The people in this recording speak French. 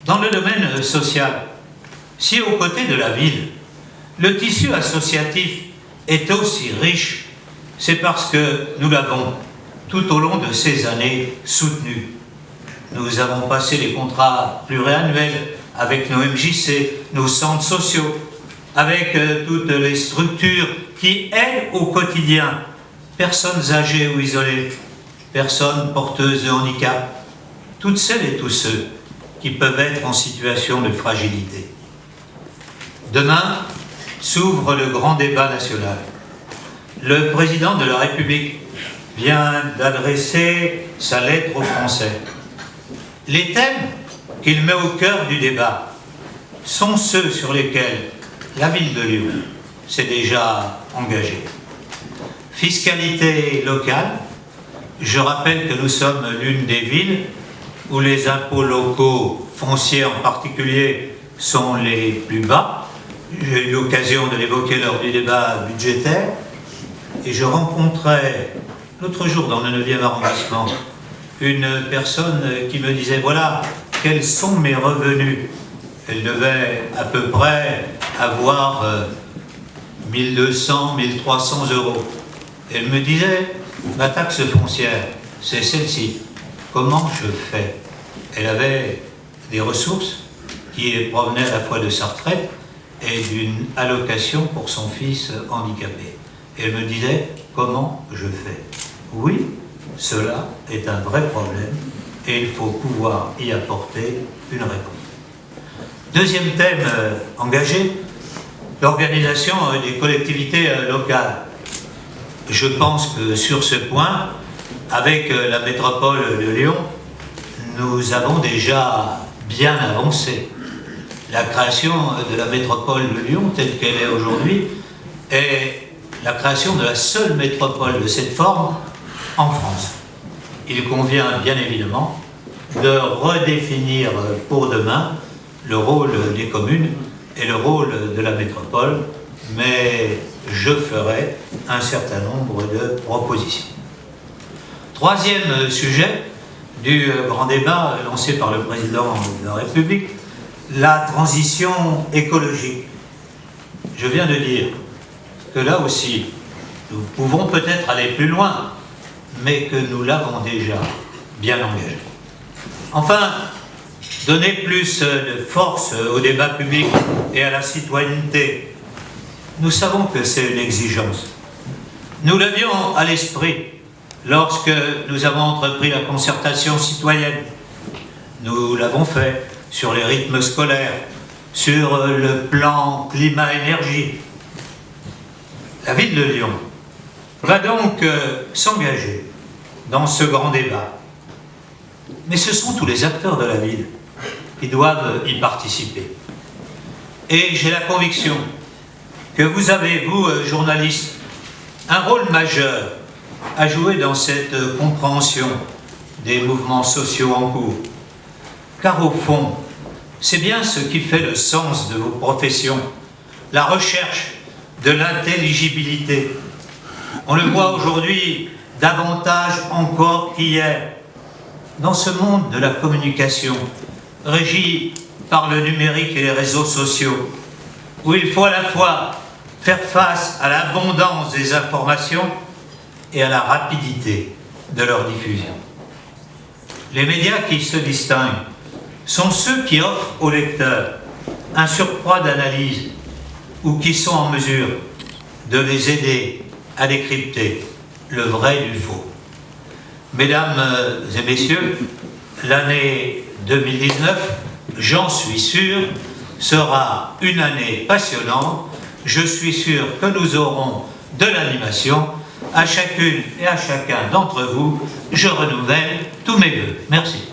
Dans le domaine social, si aux côtés de la ville, le tissu associatif est aussi riche, c'est parce que nous l'avons, tout au long de ces années, soutenu. Nous avons passé des contrats pluriannuels avec nos MJC, nos centres sociaux, avec toutes les structures qui aident au quotidien personnes âgées ou isolées, personnes porteuses de handicap, toutes celles et tous ceux qui peuvent être en situation de fragilité. Demain s'ouvre le grand débat national. Le président de la République vient d'adresser sa lettre aux Français. Les thèmes qu'il met au cœur du débat sont ceux sur lesquels la ville de Lyon s'est déjà engagée. Fiscalité locale, je rappelle que nous sommes l'une des villes où les impôts locaux, fonciers en particulier, sont les plus bas. J'ai eu l'occasion de l'évoquer lors du débat budgétaire, et je rencontrais l'autre jour dans le 9e arrondissement une personne qui me disait « Voilà, quels sont mes revenus ?» Elle devait à peu près avoir 1200, 1300 euros. Elle me disait « Ma taxe foncière, c'est celle-ci. Comment je fais ?» Elle avait des ressources qui provenaient à la fois de sa retraite et d'une allocation pour son fils handicapé. Et elle me disait « Comment je fais ?» Oui, cela est un vrai problème et il faut pouvoir y apporter une réponse. Deuxième thème engagé, l'organisation des collectivités locales. Je pense que sur ce point, avec la métropole de Lyon, nous avons déjà bien avancé. La création de la métropole de Lyon, telle qu'elle est aujourd'hui, est la création de la seule métropole de cette forme en France. Il convient bien évidemment de redéfinir pour demain le rôle des communes et le rôle de la métropole, mais je ferai un certain nombre de propositions. Troisième sujet du grand débat lancé par le président de la République, la transition écologique. Je viens de dire que là aussi, nous pouvons peut-être aller plus loin, mais que nous l'avons déjà bien engagé. Enfin, donner plus de force au débat public et à la citoyenneté. Nous savons que c'est une exigence. Nous l'avions à l'esprit lorsque nous avons entrepris la concertation citoyenne. Nous l'avons fait sur les rythmes scolaires, sur le plan climat-énergie. La ville de Lyon va donc s'engager dans ce grand débat. Mais ce sont tous les acteurs de la ville qui doivent y participer. Et j'ai la conviction que vous avez, vous, journalistes, un rôle majeur à jouer dans cette compréhension des mouvements sociaux en cours. Car au fond, c'est bien ce qui fait le sens de vos professions, la recherche de l'intelligibilité. On le voit aujourd'hui davantage encore qu'hier, dans ce monde de la communication, régi par le numérique et les réseaux sociaux, où il faut à la fois faire face à l'abondance des informations et à la rapidité de leur diffusion. Les médias qui se distinguent sont ceux qui offrent aux lecteurs un surcroît d'analyse ou qui sont en mesure de les aider à décrypter le vrai du faux. Mesdames et messieurs, l'année 2019, j'en suis sûr, sera une année passionnante. Je suis sûr que nous aurons de l'animation. À chacune et à chacun d'entre vous, je renouvelle tous mes vœux. Merci.